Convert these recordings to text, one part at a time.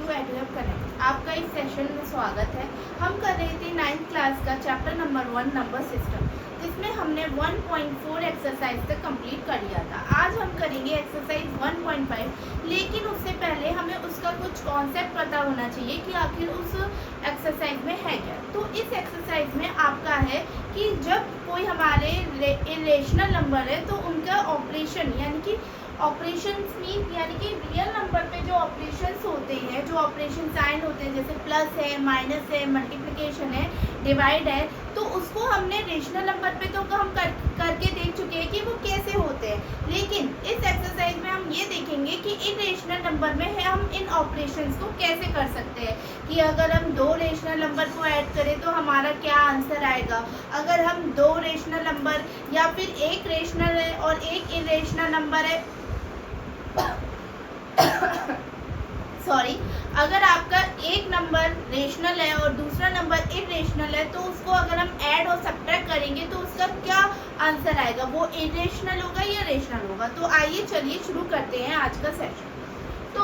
To exam connect. आपका इस session में स्वागत है। हम कर रहे थे 9th क्लास का चैप्टर नंबर 1 नंबर सिस्टम, जिसमें हमने 1.4 एक्सरसाइज तक कंप्लीट कर लिया था। आज हम करेंगे एक्सरसाइज 1.5, लेकिन उससे पहले हमें उसका कुछ कॉन्सेप्ट पता होना चाहिए कि आखिर उस एक्सरसाइज में है क्या। तो इस एक्सरसाइज में आपका है कि जब कोई हमारे इरेशनल नंबर है तो उनका ऑपरेशन यानी कि ऑपरेशंस मीन यानी कि रियल नंबर पे जो ऑपरेशंस होते हैं, जो ऑपरेशन साइन होते हैं, जैसे प्लस है, माइनस है, मल्टीप्लिकेशन है, डिवाइड है, तो उसको हमने रेशनल नंबर पे तो हम करके देख चुके हैं कि वो कैसे होते हैं। लेकिन इस एक्सरसाइज में हम ये देखेंगे कि इरेशनल नंबर में है हम इन ऑपरेशंस को कैसे कर सकते हैं। कि अगर हम दो रेशनल नंबर को ऐड करें तो हमारा क्या आंसर आएगा। अगर हम दो रेशनल नंबर या फिर एक रेशनल है और एक इरेशनल नंबर है सॉरी अगर आपका एक नंबर रेशनल है और दूसरा नंबर इरेशनल है, तो उसको अगर हम ऐड और सब्ट्रैक्ट करेंगे तो उसका क्या आंसर आएगा, वो इरेशनल होगा या रेशनल होगा। तो आइए चलिए शुरू करते हैं आज का सेशन। तो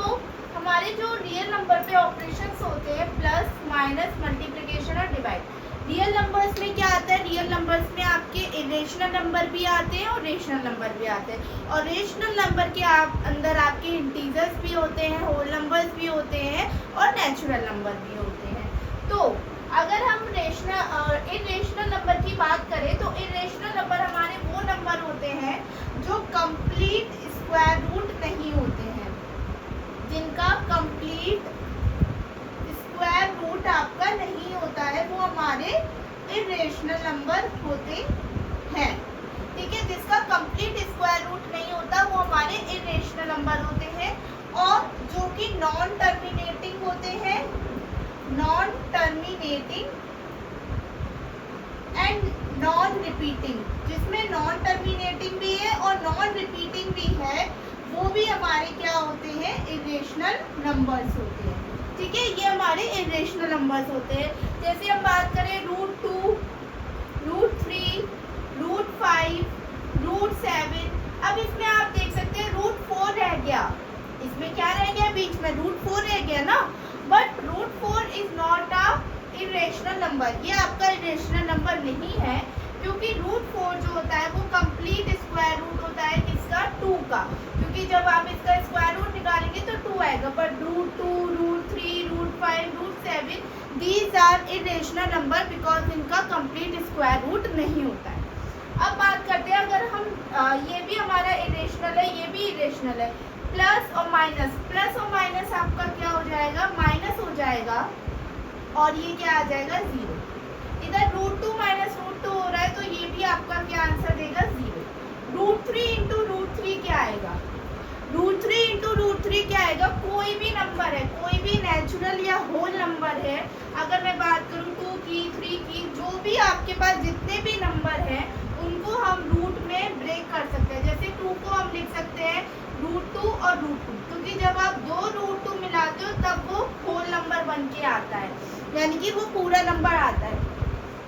हमारे जो रियल नंबर पे ऑपरेशंस होते हैं प्लस, माइनस, मल्टीप्लिकेशन और डिवाइड। रियल नंबर्स में क्या आता है, रियल नंबर्स में आपके इरेशनल नंबर भी आते हैं और रेशनल नंबर भी आते हैं। और रेशनल नंबर के अंदर आपके इंटीजर्स भी होते हैं, होल नंबर्स भी होते हैं और नेचुरल नंबर भी होते हैं। तो अगर हम इरेशनल नंबर की बात करें तो इरेशनल नंबर हमारे वो नंबर होते हैं जो कंप्लीट स्क्वायर रूट नहीं होते हैं, जिनका कंप्लीट स्क्वायर रूट आपका नहीं होता है, वो हमारे इरेशनल नंबर होते हैं। ठीक है, जिसका कंप्लीट स्क्वायर रूट नहीं होता वो हमारे इरेशनल नंबर होते हैं। और जो कि नॉन टर्मिनेटिंग होते हैं, non terminating and non repeating, जिसमें नॉन टर्मिनेटिंग भी है और नॉन रिपीटिंग भी है, वो भी हमारे क्या होते हैं, इरेशनल नंबर्स होते हैं। ठीक है, ये हमारे इरेशनल नंबर्स होते हैं। जैसे हम बात करें √2, √3, √5, √7। अब इसमें आप देख सकते हैं √4 रह गया, इसमें क्या रह गया, बीच में √4 रह गया ना। But √4 is not a irrational number, ये आपका इरेशनल नंबर नहीं है, क्योंकि √4 जो होता है वो कंप्लीट स्क्वायर रूट होता है किसका, 2 का। क्योंकि जब आप इसका स्क्वायर रूट निकालेंगे तो 2 आएगा। पर √2, √3, √5, √7 these are irrational number because इनका कंप्लीट स्क्वायर रूट नहीं होता है। अब बात करते हैं, अगर हम ये भी हमारा इरेशनल है, ये भी इरेशनल है, प्लस और माइनस, प्लस और माइनस आपका क्या हो जाएगा, माइनस हो जाएगा और ये क्या आ जाएगा, 0। इधर √2 माइनस √2 हो रहा है तो ये भी आपका क्या आंसर देगा, 0। √3 इंटू √3 क्या आएगा, √3 इंटू √3 क्या आएगा, कोई भी नंबर है, कोई भी नेचुरल या होल नंबर है। अगर मैं बात करूँ 2 की, 3 की, जो भी आपके पास जितने भी नंबर हैं उनको हम रूट में ब्रेक कर सकते हैं। जैसे 2 को हम लिख सकते हैं √2 और √2, क्योंकि जब आप दो √2 मिलाते हो तब वो होल नंबर बन के आता है, यानी कि वो पूरा नंबर आता है।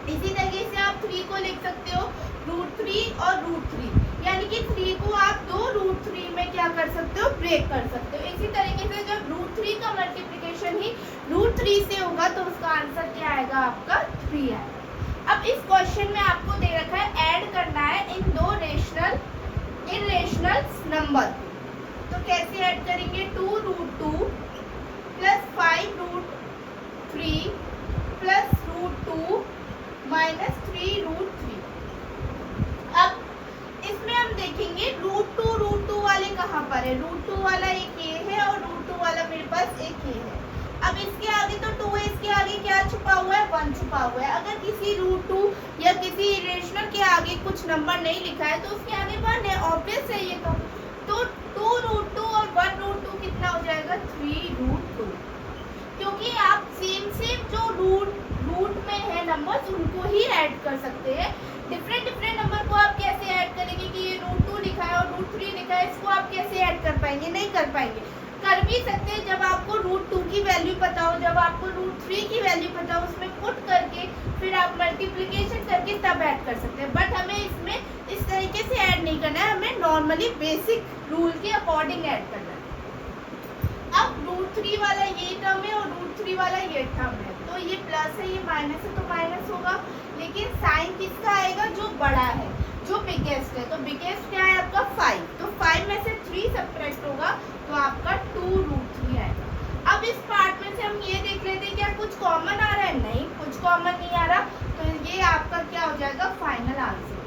इसी तरीके से आप 3 को लिख सकते हो √3 और √3, यानी कि 3 को आप दो √3 में क्या कर सकते हो, ब्रेक कर सकते हो। इसी तरीके से जब √3 का मल्टीप्लिकेशन ही √3 से होगा तो उसका आंसर क्या आएगा, आपका 3 आएगा। अब इस क्वेश्चन में आपको दे रखा है ऐड करना है इन दो इरेशनल नंबर। तो कैसे ऐड करेंगे, 2√2 प्लस 5√3 प्लस √2 माइनस 3√3। अब इसमें हम देखेंगे √2 वाले कहाँ पर है, √2 वाला एक ये है और √2 वाला मेरे पास एक ये है। अब इसके आगे तो 2 है, इसके आगे क्या छुपा हुआ है, 1 छुपा हुआ है। अगर किसी √2 या किसी इरेशनल के आगे कुछ नंबर नहीं लिखा है तो उसके आगे 1 है, ऑब्वियस है ये तो 2√2 और 1√2 कितना हो जाएगा, 3√2। क्योंकि आप सेम जो रूट में है नंबर्स उनको ही ऐड कर सकते हैं। डिफरेंट नंबर को आप कैसे ऐड करेंगे कि ये √2 लिखा है और √3 लिखा है, इसको आप कैसे ऐड कर पाएंगे, नहीं कर पाएंगे। कर भी सकते हैं जब आपको √2 की वैल्यू पता हो, जब आपको √3 की वैल्यू पता हो, उसमें पुट करके फिर आप मल्टीप्लिकेशन करके तब ऐड कर सकते हैं। बट हमें इसमें इस तरीके से ऐड नहीं करना है, हमें नॉर्मली बेसिक रूल के अकॉर्डिंग ऐड करना है। अब √3 वाला ये टर्म है और √3 वाला ये टर्म है, तो ये प्लस है, ये माइनस है, तो माइनस होगा। लेकिन साइन किसका आएगा? जो बड़ा है, जो बिगेस्ट है। तो बिगेस्ट क्या है आपका 5, तो 5 में से 3 सब्ट्रैक्ट होगा तो आपका 2√3 आएगा। अब इस पार्ट में से हम ये देख लेते हैं क्या कुछ कॉमन आ रहा है? नहीं, कुछ कॉमन नहीं आ रहा, तो ये आपका क्या हो जाएगा? Final answer.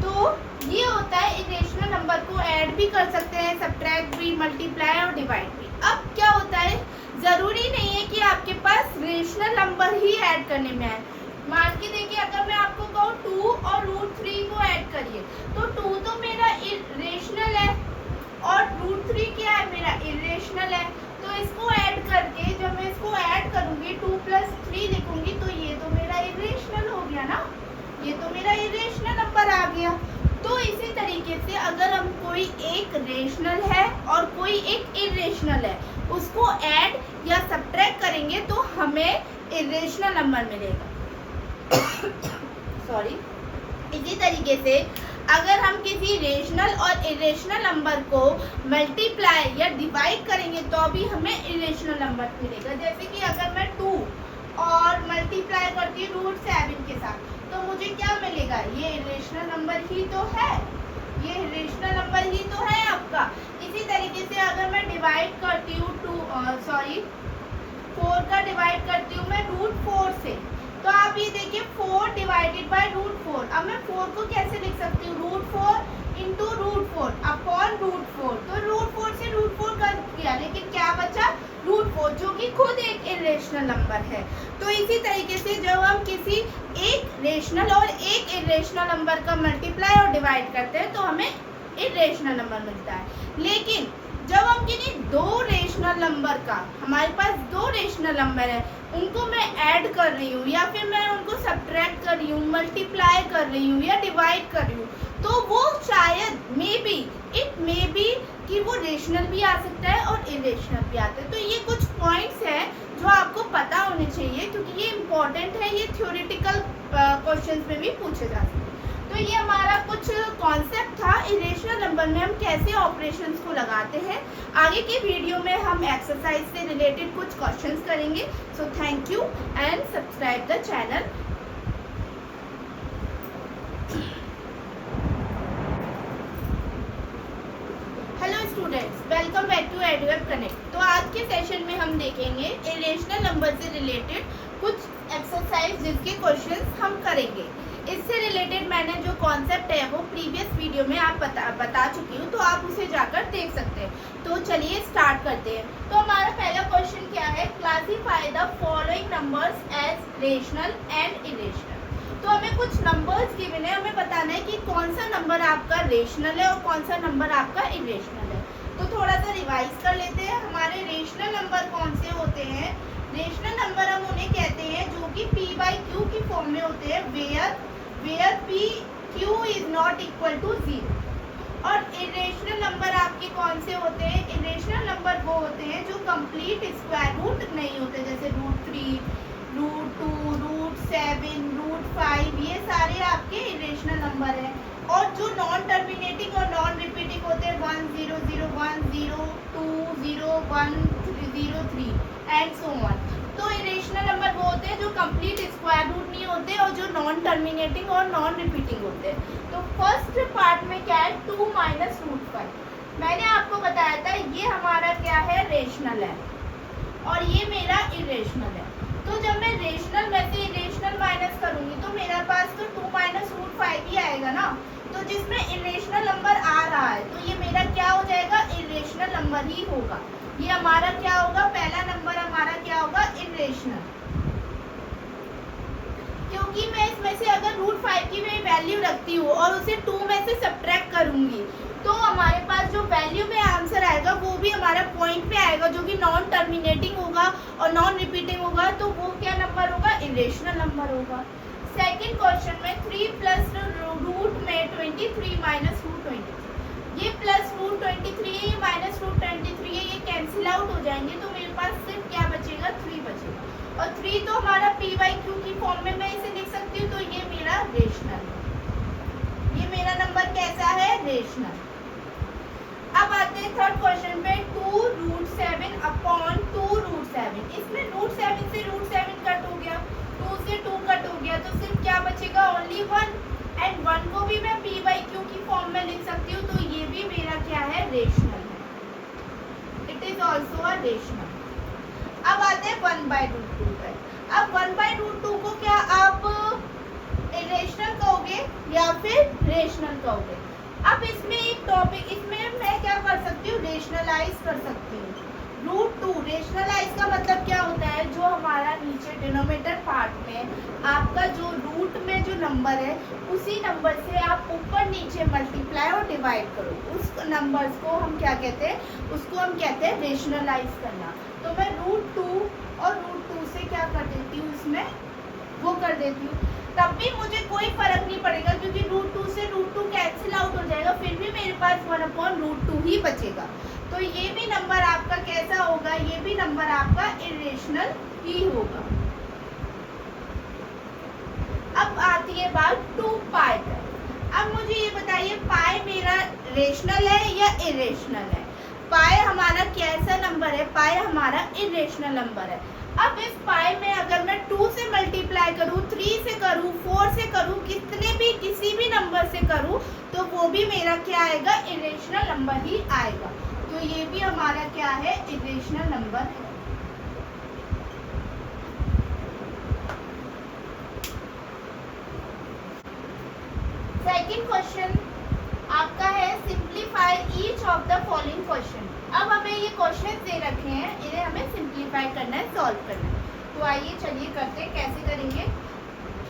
तो ये होता है इरेशनल नंबर को ऐड भी कर सकते हैं, सब्ट्रैक्ट भी, मल्टीप्लाई और डिवाइड भी। अब क्या होता है, जरूरी नहीं है कि आपके पास रेशनल नंबर ही ऐड करने में आए। मान के देखिए, अगर मैं आपको कहूँ 2 और √3 को ऐड करिए, तो 2 तो मेरा रेशनल है और √3 क्या है? मेरा इरेशनल है। तो इसको ऐड करके जब मैं इसको ऐड करूंगी 2 + 3 लिखूंगी, तो ये तो मेरा इरेशनल हो गया ना, ये तो मेरा इरेशनल नंबर आ गया। तो इसी तरीके से अगर हम कोई एक रेशनल है और कोई एक इरेशनल है, उसको ऐड या सब्ट्रैक्ट करेंगे तो हमें इरेशनल नंबर मिलेगा। सॉरी। इसी तरीके से अगर हम किसी रेशनल और इरेशनल नंबर को मल्टीप्लाई या डिवाइड करेंगे तो भी हमें इरेशनल नंबर मिलेगा। जैसे कि अगर मैं 2 और मल्टीप्लाई करती हूँ √7 के साथ, तो मुझे क्या मिलेगा? ये इरेशनल नंबर ही तो है, ये इरेशनल नंबर ही तो है आपका। इसी तरीके से अगर मैं डिवाइड करती हूँ 4 का डिवाइड करती हूँ मैं √4 से, तो आप ये देखिए 4 डिवाइडेड बाय √4। अब मैं 4 को कैसे लिख सकती हूँ? √4 इंटू √4 अपॉन √4। तो √4 से √4 कर दिया, लेकिन क्या बचा? √4, जो कि खुद एक इरेशनल नंबर है। तो इसी तरीके से जब हम किसी एक रेशनल और एक इरेशनल नंबर का मल्टीप्लाई और डिवाइड करते हैं तो हमें इरेशनल नंबर मिलता है। लेकिन जब हम किसी 2 रेशनल नंबर का, हमारे पास 2 रेशनल नंबर है, उनको मैं ऐड कर रही हूँ या फिर मैं उनको सब्ट्रैक्ट कर रही हूँ, मल्टीप्लाई कर रही हूँ या डिवाइड कर रही हूँ, तो वो शायद इट मे बी कि वो रेशनल भी आ सकता है और इरेशनल भी आता है। तो ये कुछ पॉइंट्स हैं जो आपको पता होने चाहिए, क्योंकि ये इम्पोर्टेंट है, ये थ्योरेटिकल क्वेश्चंस में भी पूछे जा सकते हैं। तो ये हमारा कुछ कॉन्सेप्ट था इरेशनल नंबर में हम कैसे ऑपरेशंस को लगाते हैं। आगे की वीडियो में हम एक्सरसाइज से रिलेटेड कुछ क्वेश्चंस करेंगे। So thank you and subscribe the channel. Hello students, welcome back to Adweb connect. तो आज के सेशन में हम देखेंगे इरेशनल नंबर से रिलेटेड कुछ एक्सरसाइज जिसके क्वेश्चंस हम करेंगे। इससे रिलेटेड मैंने जो कॉन्सेप्ट है वो प्रीवियस वीडियो में आप बता चुकी हूँ, तो आप उसे जाकर देख सकते हैं। तो चलिए स्टार्ट करते हैं। तो हमारा पहला क्वेश्चन क्या है? Classify the following numbers as rational and irrational. तो हमें कुछ नंबर्स गिवन है, हमें बताना है कि कौन सा नंबर आपका रेशनल है और कौन सा नंबर आपका इरेशनल है। तो थोड़ा सा रिवाइज कर लेते हैं। हमारे रेशनल नंबर कौन से होते हैं? रेशनल नंबर हम उन्हें कहते हैं जो कि p/q की फॉर्म में होते हैं, where p/q is not equal to 0। और इरेशनल नंबर आपके कौन से होते हैं? इरेशनल नंबर वो होते हैं जो कंप्लीट स्क्वायर रूट नहीं होते, जैसे √3, √2, √7, √5, ये सारे आपके इरेशनल नंबर हैं। और जो नॉन टर्मिनेटिंग और नॉन रिपीटिंग होते हैं 1 0 0 1 0 2 0 1 0 3 एंड सो ऑन। तो इरेशनल नंबर वो होते हैं जो कंप्लीट स्क्वायर रूट नहीं होते और जो नॉन टर्मिनेटिंग और नॉन रिपीटिंग होते हैं। तो फर्स्ट पार्ट में क्या है? 2 - √5। मैंने आपको बताया था ये हमारा क्या है? रेशनल है और ये मेरा इरेशनल है। तो जब मैं रेशनल में से इरेशनल माइनस करूंगी तो मेरे पास तो 2 - √5 ही आएगा ना। तो जिसमें इरेशनल नंबर आ रहा है तो ये मेरा क्या हो जाएगा? इरेशनल नंबर ही होगा। ये हमारा क्या होगा? पहला नंबर हमारा क्या होगा? इरेशनल। क्योंकि मैं इसमें से अगर √5 की मैं वैल्यू रखती हूँ और उसे 2 में से सब्ट्रैक्ट करूंगी तो हमारे पास जो वैल्यू में आंसर आएगा वो भी हमारा पॉइंट पे आएगा, जो कि नॉन टर्मिनेटिंग होगा और नॉन रिपीटिंग होगा। तो वो क्या नंबर होगा? इरेशनल नंबर होगा। सेकंड क्वेश्चन में 3 प्लस रूट में 23 माइनस √23, ये प्लस √23 है, ये माइनस √23 है, ये कैंसिल आउट हो जाएंगे। तो मेरे पास सिर्फ क्या बचेगा? 3 बचेगा। और 3 तो हमारा p/q की फॉर्म में मैं इसे लिख सकती हूँ। तो ये मेरा रेशनल है, ये मेरा नंबर कैसा है? रेशनल। अब आते हैं थर्ड क्वेश्चन पे। वन, एंड वन को भी मैं p बाई क्यू की फॉर्म में लिख सकती हूँ, तो ये भी मेरा क्या है, रेशनल है, it is also a rational. अब आते हैं 1/√2 पे। अब 1/√2 को क्या आप इरेशनल कहोगे या फिर रेशनल कहोगे? अब इसमें एक टॉपिक, इसमें मैं क्या कर सकती हूँ, रेशनलाइज कर सकती हूँ। √2 रेशनलाइज का मतलब क्या होता है, जो हमारा नीचे डिनोमिनेटर पार्ट में आपका जो रूट में जो नंबर है, उसी नंबर से आप ऊपर नीचे मल्टीप्लाई और डिवाइड करो, उस नंबर्स को हम क्या कहते हैं, उसको हम कहते हैं रेशनलाइज करना। तो मैं √2 और √2 से क्या कर देती हूँ, इसमें वो कर देती हूँ, तब भी मुझे कोई फर्क नहीं पड़ेगा, क्योंकि √2 से √2 कैंसिल आउट हो जाएगा, फिर भी मेरे पास 1/√2 ही बचेगा। तो ये भी नंबर आपका कैसा होगा, ये भी नंबर आपका इरेशनल ही होगा। अब आती है बात 2π पर। अब मुझे ये बताइए, पाई मेरा रेशनल है या इरेशनल है? पाई हमारा कैसा नंबर है, पाई हमारा इरेशनल नंबर है। अब इस पाई में अगर मैं 2 से मल्टीप्लाई करूँ, 3 से करूँ, 4 से करूँ, किसी भी नंबर से करूँ, तो वो भी मेरा क्या आएगा, इरेशनल नंबर ही आएगा। तो ये भी हमारा क्या है, इरेशनल नंबर है। सेकंड क्वेश्चन आपका है, simplify each of the following question. अब हमें ये क्वेश्चन दे रखे हैं, इन्हें हमें सिंप्लीफाई करना है, सॉल्व करना है। तो आइए चलिए करते हैं, कैसे करेंगे।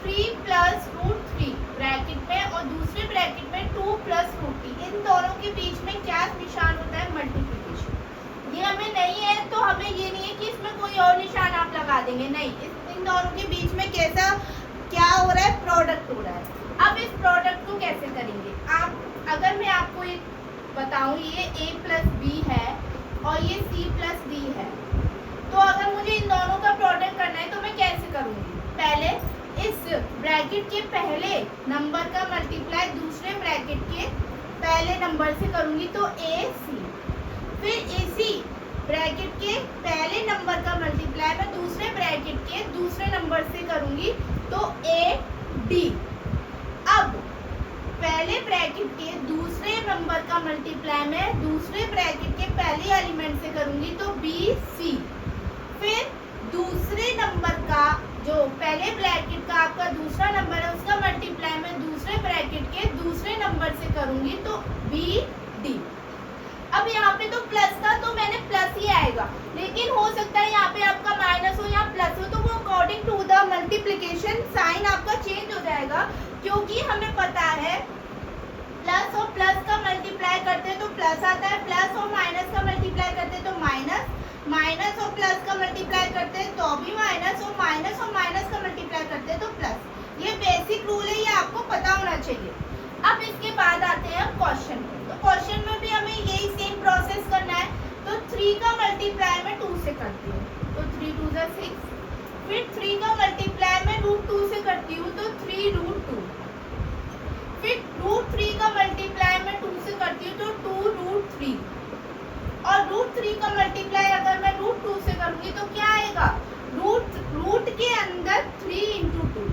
3 + √3 ब्रैकेट में और दूसरे ब्रैकेट में 2 + √3, इन दोनों के बीच में क्या निशान होता है, मल्टीप्लिकेशन। ये हमें नहीं है, तो हमें ये नहीं है कि इसमें कोई और निशान आप लगा देंगे, नहीं, इन दोनों के बीच में कैसा क्या हो रहा है, प्रोडक्ट हो रहा है। अब इस प्रोडक्ट को कैसे करेंगे, आप अगर मैं आपको एक बताऊं, ये a + b है और ये c + d है, तो अगर मुझे इन दोनों का प्रोडक्ट करना है तो मैं कैसे करूंगी, पहले इस ब्रैकेट के पहले नंबर का मल्टीप्लाई दूसरे ब्रैकेट के पहले नंबर से करूंगी, तो a c, फिर इसी ब्रैकेट के पहले नंबर का मल्टीप्लाई मैं दूसरे ब्रैकेट के दूसरे नंबर से करूंगी, तो a d। अब पहले ब्रैकेट के दूसरे नंबर का मल्टीप्लाई मैं दूसरे ब्रैकेट के पहले एलिमेंट से करूंगी, तो BC। फिर दूसरे नंबर का जो पहले ब्रैकेट का आपका दूसरा नंबर है, उसका मल्टीप्लाई मैं दूसरे ब्रैकेट के दूसरे नंबर से करूंगी, तो BD। अब यहाँ पे तो प्लस था, तो मैंने प्लस ही आएगा, लेकिन हो सकता है यहाँ पे आपका माइनस हो या प्लस हो, तो वो according to the multiplication sign आपका चेंज हो जाएगा, क्योंकि हमें पता है प्लस और प्लस का मल्टीप्लाई करते हैं तो प्लस आता है, प्लस और माइनस का मल्टीप्लाई करते हैं तो माइनस, माइनस और प्लस का मल्टीप्लाई करते हैं तो भी माइनस, और माइनस का मल्टीप्लाई करते हैं तो प्लस। ये बेसिक रूल है, ये आपको पता होना चाहिए। अब इसके बाद आते हैं क्वेश्चन में, तो क्वेश्चन में भी हमें यही सेम प्रोसेस करना है। तो 3 का मल्टीप्लाई मैं 2 से करती हूँ, तो 3 × 2 = 6। फिर 3 का मल्टीप्लाई मैं √2 से करती हूँ, तो 3√2। फिर √3 का मल्टीप्लाई मैं 2 से करती हूँ, तो 2√3। और √3 का मल्टीप्लाई अगर मैं √2 से करूँगी तो क्या आएगा, रूट के अंदर 3 × 2।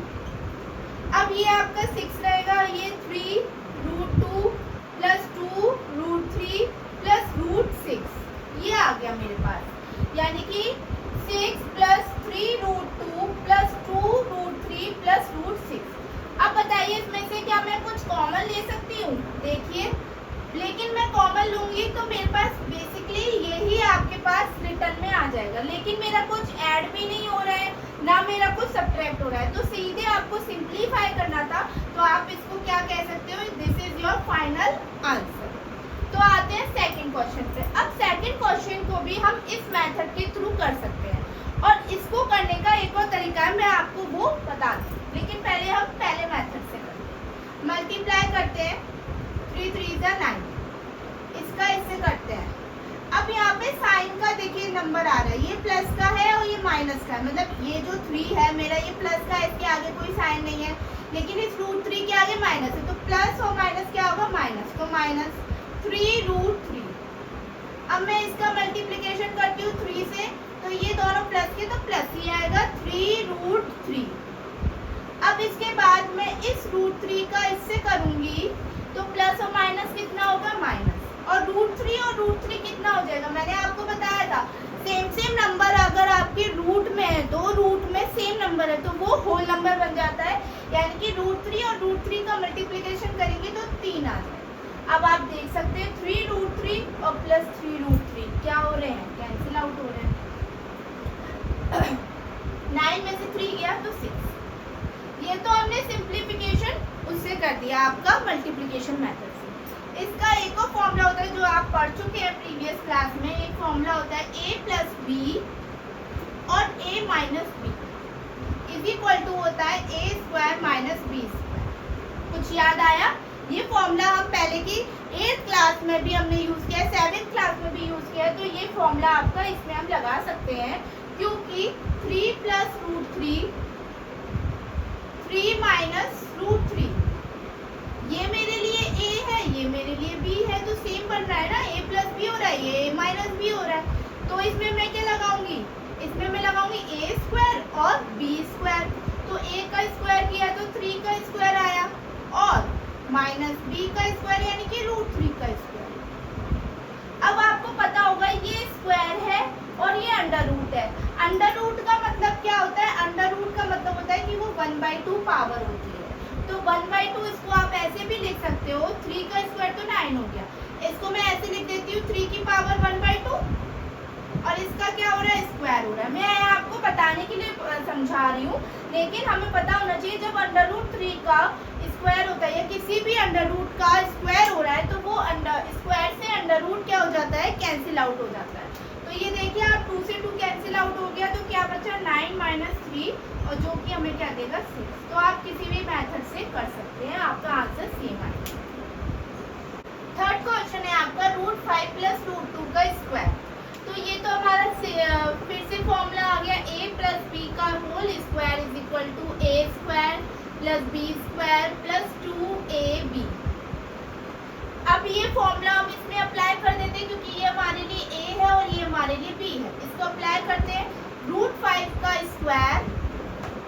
अब ये आपका 6 रहेगा, ये 3√2 + 2√3 + √6, ये आ गया मेरे पास, यानी कि 6 + 3√2 + 2√3 + √6। अब बताइए इसमें से क्या मैं कुछ कॉमन ले सकती हूँ, देखिए, लेकिन मैं कॉमन लूंगी तो मेरे पास बेसिकली यही आपके पास रिटर्न में आ जाएगा, लेकिन मेरा कुछ ऐड भी नहीं हो रहा है, ना मेरा कुछ सब्ट्रैक्ट हो रहा है, तो सीधे आपको सिंप्लीफाई करना था, तो आप इसको क्या कह सकते हो, this is your final answer. तो आते हैं सेकंड क्वेश्चन पे। अब सेकंड क्वेश्चन को भी हम इस मेथड के थ्रू कर सकते हैं, और इसको करने का एक और तरीका है, मैं आपको वो बता दूँ, लेकिन पहले हम पहले मेथड से करते हैं। मल्टीप्लाई करते हैं, 3 × 3 = 9, इसका इससे करते हैं। अब यहाँ पे साइन का देखिए नंबर आ रहा है, ये प्लस का है और ये माइनस का है, मतलब ये जो 3 है मेरा, ये प्लस का है, इसके आगे कोई साइन नहीं है, लेकिन इस √3 के आगे माइनस है, तो प्लस और माइनस क्या होगा, माइनस, तो -3√3। अब मैं इसका मल्टीप्लिकेशन करती हूँ 3 से, तो ये दोनों प्लस के, तो प्लस ही आएगा, 3√3। अब इसके बाद मैं इस √3 का इससे करूंगी तो प्लस और माइनस कितना होगा, माइनस, और √3 और √3 कितना हो जाएगा, मैंने आपको बताया था सेम नंबर अगर आपके रूट में है तो रूट में सेम नंबर है तो वो होल नंबर बन जाता है, यानी कि √3 और √3 का मल्टीप्लिकेशन करेंगे तो 3 आ जाए। अब आप देख सकते हैं 3√3 और प्लस 3√3 क्या हो रहे हैं, कैंसिल आउट हो रहे हैं। 9 में से 3 गया तो 6। ये तो हमने सिंप्लीफिकेशन उससे कर दिया आपका मल्टीप्लिकेशन मेथड से। इसका एक और फॉर्मूला होता है जो आप पढ़ चुके हैं प्रीवियस क्लास में, एक फॉर्मूला होता है a + b और a - b is equal to होता है a² - b²। कुछ याद आया? ये फॉर्मूला हम पहले की 8th क्लास में भी हमने यूज किया है, 7th क्लास में भी यूज किया है, तो ये फॉर्मूला आपका इसमें हम लगा सकते हैं क्योंकि 3 + √3 3 - √3 ये मेरे लिए a है, ये मेरे लिए b है, तो सेम बन रहा है ना, a + b हो रहा है, ये a - b हो रहा है, तो इसमें मैं क्या लगाऊंगी, इसमें मैं लगाऊंगी a² और b²। तो a का स्क्वायर किया तो 3 का स्क्वायर आया और -b का स्क्वायर यानी कि √3 का स्क्वायर। अब आपको पता होगा ये स्क्वायर है और ये अंडर रूट है। अंडर रूट का मतलब क्या होता है, अंडर रूट का मतलब होता है कि वो 1/2 पावर होती है, तो 1/2 इसको आप ऐसे भी लिख सकते हो, 3 का स्क्वायर तो 9 हो गया, इसको मैं ऐसे लिख देती हूँ 3 की पावर 1/2 और इसका क्या हो रहा है, स्क्वायर हो रहा है। मैं आपको बताने के लिए समझा रही हूँ, लेकिन हमें पता होना चाहिए जब √3 का स्क्वायर होता है या किसी भी अंडर रूट का स्क्वायर हो रहा है तो वो स्क्वायर से अंडर रूट क्या हो जाता है, कैंसिल आउट हो जाता है। तो ये देखिए आप 2 से 2 कैंसिल आउट हो गया तो क्या बचा 9 - 3 और जो कि हमें क्या देगा 6। तो आप किसी भी मेथड से कर सकते हैं, आपका आंसर सेम आएगा। थर्ड क्वेश्चन है आपका √5 + √2 का स्क्वायर। तो ये तो हमारा फिर से फॉर्मूला आ गया a + b का whole square is equal to a² + b² + 2ab। अब ये फॉर्मूला हम इसमें अप्लाई कर देते हैं क्योंकि ये हमारे लिए a है और ये हमारे लिए b है। इसको अप्लाई करते हैं, √5 का स्क्वायर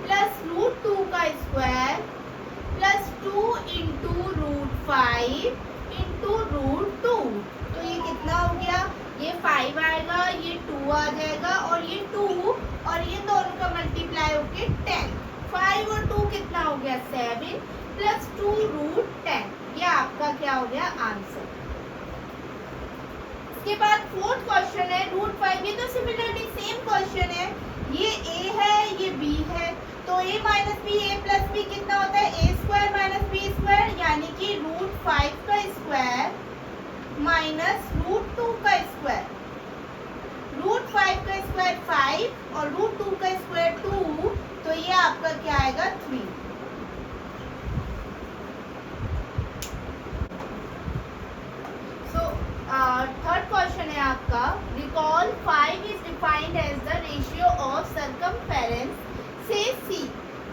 प्लस √2 का स्क्वायर प्लस 2 × √5 × √2। तो ये कितना हो गया, ये 5 आएगा, ये 2 आ जाएगा और ये 2 और ये दोनों का मल्टीप्लाई होके 10। 5 और 2 कितना हो गया 7 प्लस 2 √10। ये आपका क्या हो गया आंसर। इसके बाद फोर्थ क्वेश्चन है √5। ये तो सिमिलरली सेम क्वेश्चन है, ये a है ये b है, तो a - b a + b कितना होता है a² - b² यानी कि √5 का स्क्वायर माइनस √2 का स्क्वायर। √5 का स्क्वायर 5 और √2 का स्क्वायर 2, तो ये आपका क्या आएगा 3। थर्ड क्वेश्चन है आपका, recall 5 is defined as the ratio of circumference से c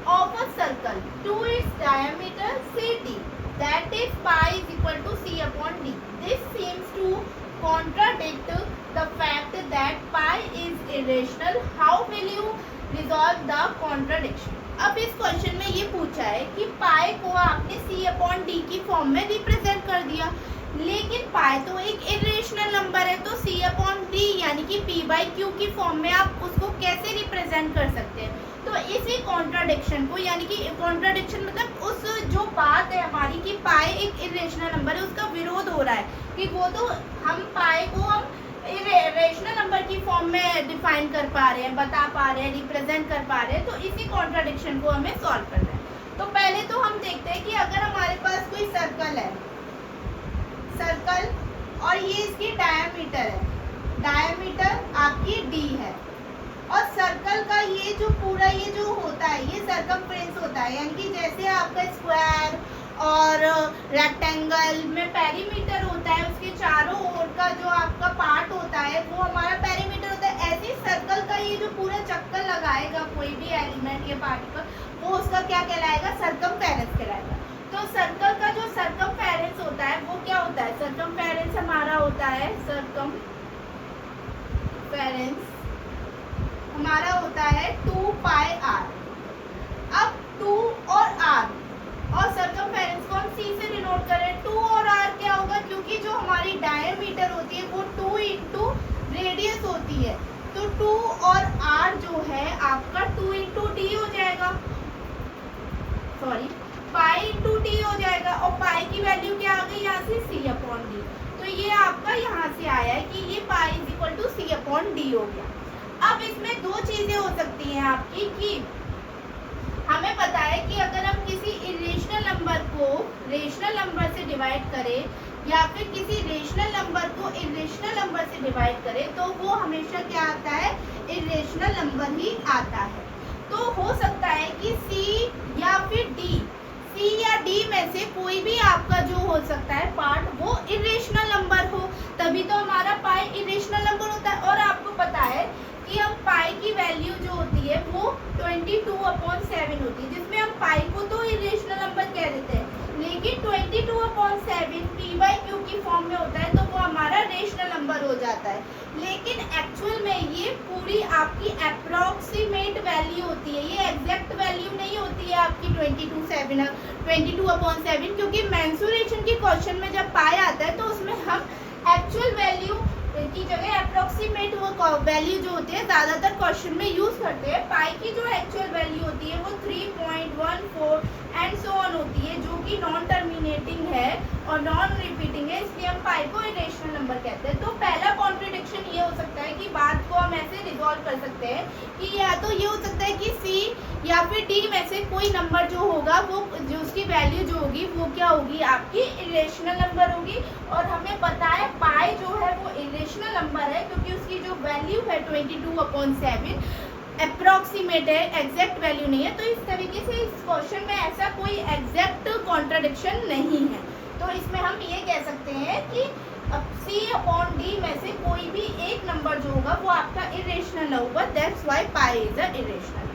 of a circle to its diameter cd, that is pi is equal to c/d. This seems to contradict the fact that pi is irrational. How will you resolve the contradiction? अब इस question में ये पूछा है कि पाई को आपने c/d की फॉर्म में रिप्रेजेंट कर दिया, लेकिन पाई तो एक इरेशनल नंबर है, तो c/d यानी कि p/q की फॉर्म में आप उसको कैसे रिप्रेजेंट कर सकते हैं। तो इसी कॉन्ट्राडिक्शन को, यानी कि कॉन्ट्राडिक्शन मतलब उस जो बात है हमारी कि पाई एक इरेशनल नंबर है, उसका विरोध हो रहा है कि वो तो हम पाई को हम रेशनल नंबर की फॉर्म में डिफाइन कर पा रहे हैं, बता पा रहे हैं, रिप्रेजेंट कर पा रहे हैं, तो इसी कॉन्ट्राडिक्शन को हमें सॉल्व करना है। तो पहले तो हम देखते हैं कि अगर हमारे पास कोई सर्कल है, सर्कल और ये इसकी डायमीटर है, डायमीटर आपकी d है और सर्कल का ये जो पूरा ये जो होता है ये सर्कमफ्रेंस होता है, यानी कि जैसे आपका स्क्वायर और रेक्टेंगल में पेरीमीटर होता है, उसके चारों ओर का जो आपका पार्ट होता है वो हमारा पेरीमीटर होता है। ऐसे सर्कल का ये जो पूरा चक्कर लगाएगा कोई भी एलिमेंट या पार्टिकल, वो उसका क्या कहलाएगा, सर्कमफेरेंस कहलाएगा। तो सर्कल का जो सर्कमफेरेंस होता है वो क्या होता है, सर्कमफेरेंस हमारा होता है, सर्कमफेरेंस हमारा होता है 2πr। अब 2 और r, और सरकमफेरेंस को हम c से डिनोट करें। 2 और r क्या होगा, क्योंकि जो हमारी डायमीटर होती है वो 2 इंटू रेडियस होती है, तो 2 और r जो है आपका 2 इंटू डी हो जाएगा, सॉरी पाई इंटू डी हो जाएगा, और पाई की वैल्यू क्या आ गई यहाँ से c अपॉन डी। तो ये आपका यहाँ से आया है कि ये pi is equal to c upon D हो गया। अब इसमें दो चीजें हो सकती हैं आपकी, कि हमें पता है कि अगर हम किसी इरेशनल नंबर को रेशनल नंबर से डिवाइड करें या फिर किसी रेशनल नंबर को इरेशनल नंबर से डिवाइड करें तो वो हमेशा क्या आता है, इरेशनल नंबर ही आता है। तो हो सकता है कि c या फिर d, c या d में से कोई भी आपका जो हो सकता है पार्ट वो इरेशनल नंबर हो, तभी तो हमारा पाई इरेशनल नंबर होता है। और आपको पता है कि हम पाई की वैल्यू जो होती है वो 22/7 होती है, जिसमें हम पाई को तो इरेशनल नंबर कह देते हैं, लेकिन 22/7 p/q की फॉर्म में होता है तो वो हमारा रेशनल नंबर हो जाता है। लेकिन एक्चुअल में ये पूरी आपकी अप्रोक्सीमेट वैल्यू होती है, ये एग्जैक्ट वैल्यू नहीं होती है आपकी 22/7, क्योंकि मेंसुरेशन की क्वेश्चन में जब पाई आता है तो उसमें हम एक्चुअल वैल्यू की जगह अप्रोक्सीमेट वो वैल्यू जो होती है ज़्यादातर क्वेश्चन में यूज करते हैं। पाई की जो एक्चुअल वैल्यू होती है वो 3.14 एंड सो ऑन होती है, जो कि नॉन टर्मिनेटिंग है और नॉन रिपीटिंग है, इसलिए हम पाई को इरेशनल नंबर कहते हैं। तो पहला कॉन्ट्रडिक्शन ये हो सकता है कि बात को हम ऐसे रिजॉल्व कर सकते हैं कि या तो ये हो सकता है कि सी या फिर डी में से कोई नंबर जो होगा वो जो उसकी वैल्यू जो होगी वो क्या होगी, आपकी इरेशनल नंबर होगी। और हमें पता है पाई जो है वो इरेशनल नंबर है क्योंकि उसकी जो वैल्यू है 22/7 अप्रोक्सीमेट है, एग्जैक्ट वैल्यू नहीं है। तो इस तरीके से इस क्वेश्चन में ऐसा कोई एग्जैक्ट कॉन्ट्रडिक्शन नहीं है। तो इसमें हम ये कह सकते हैं कि c/d में से कोई भी एक नंबर जो होगा वो आपका इरेशनल होगा, that's why pi is a irrational.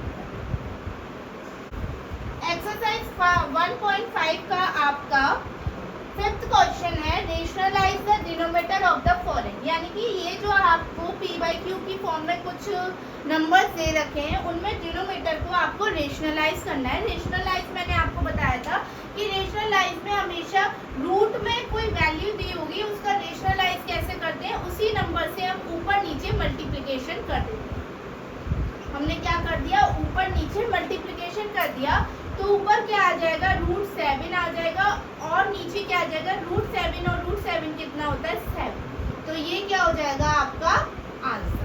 Exercise 1.5 का आपका फिफ्थ क्वेश्चन है, rationalise the denominator of the following, यानी कि ये जो आपको p/q की फॉर्म में कुछ नंबर्स दे रखे हैं उनमें डिनोमिनेटर को आपको रेशनलाइज करना है। रेशनलाइज मैंने आपको बताया था कि रेशनलाइज में हमेशा रूट में कोई वैल्यू दी होगी, उसका रेशनलाइज कैसे करते हैं, उसी नंबर से हम ऊपर नीचे मल्टीप्लिकेशन कर देते हैं। हमने क्या कर दिया, ऊपर नीचे मल्टीप्लिकेशन कर दिया, तो ऊपर क्या आ जाएगा, √7 आ जाएगा, और नीचे क्या आ जाएगा, √7 और √7 कितना होता है 7। तो ये क्या हो जाएगा आपका आंसर।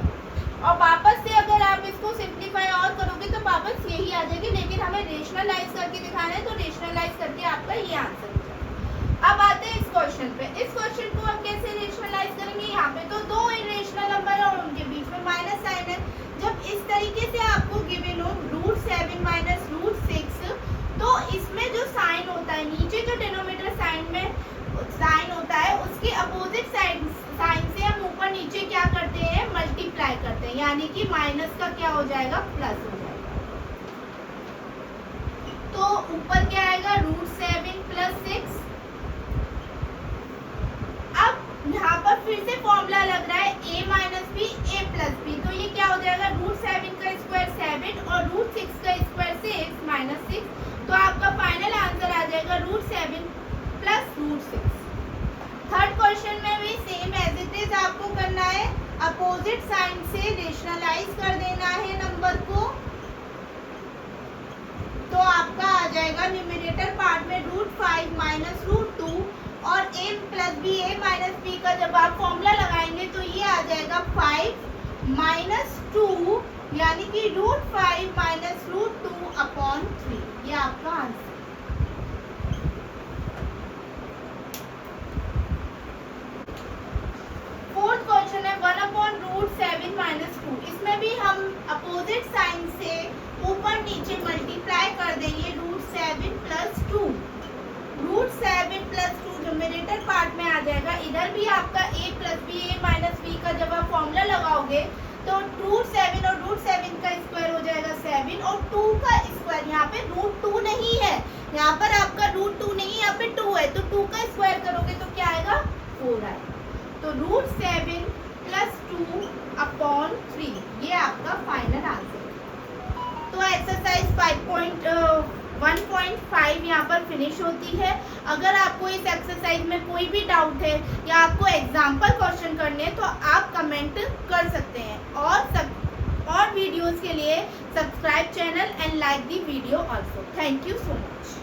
और वापस से अगर आप इसको सिंप्लीफाई और करोगे तो वापस यही आ जाएगी, लेकिन हमें रेशनलाइज करके दिखाना है तो रेशनलाइज करके आपका ये आंसर हो जाएगा। अब आते हैं इस क्वेश्चन पे। इस क्वेश्चन को हम कैसे रेशनलाइज करेंगे, यहाँ पे तो दो इरेशनल नंबर है और उनके बीच में माइनस साइन है। जब इस तरीके से आपको गिवन हो √7 माइनस √6, तो इसमें जो साइन होता है, नीचे जो डिनोमिनेटर साइन में साइन होता है उसके अपोजिट साइन से हम ऊपर नीचे क्या करते हैं, मल्टीप्लाई करते हैं, यानी कि माइनस का क्या हो जाएगा, प्लस हो जाएगा। तो ऊपर क्या आएगा, √7 + 6। अब यहाँ पर फिर से फॉर्मूला लग रहा है a - b a + b, तो ये क्या हो जाएगा, √7 का स्क्वायर 7 और √6 का स्क्वायर 6 - 6, तो आपका फाइनल आंसर आ जाएगा √7 + √6। थर्ड क्वेश्चन में भी सेम एज इट इज आपको करना है, अपोजिट साइन से रेशनलाइज कर देना है नंबर को। तो आपका आ जाएगा न्यूमरेटर पार्ट में √5 - √2 और a + b a - b का जब आप फॉर्मूला लगाएंगे तो ये आ जाएगा 5 - 2, यानी कि √5 - √2/3, ये आपका आंसर। फोर्थ क्वेश्चन है 1/√7 - 2। इसमें भी हम अपोजिट साइन से ऊपर नीचे मल्टीप्लाई कर देंगे √7 + 2। √7 + 2 न्यूमरेटर पार्ट में आ जाएगा, इधर भी आपका a + b a - b का जब आप फॉर्मूला लगाओगे तो √7 और √7 का स्क्वायर हो जाएगा 7 और 2 का स्क्वायर, यहाँ पे √2 नहीं है, यहाँ पर आपका √2 नहीं, यहाँ पे 2 है, तो 2 का स्क्वायर करोगे तो क्या आएगा, 4 आएगा। तो √7 + 2/3, ये आपका फाइनल आंसर। तो एक्सरसाइज 5.5 1.5 यहाँ पर फिनिश होती है। अगर आपको इस एक्सरसाइज में कोई भी डाउट है या आपको एग्जाम्पल क्वेश्चन करने हैं तो आप कमेंट कर सकते हैं। और वीडियोस के लिए subscribe channel and like the video also. Thank you so much.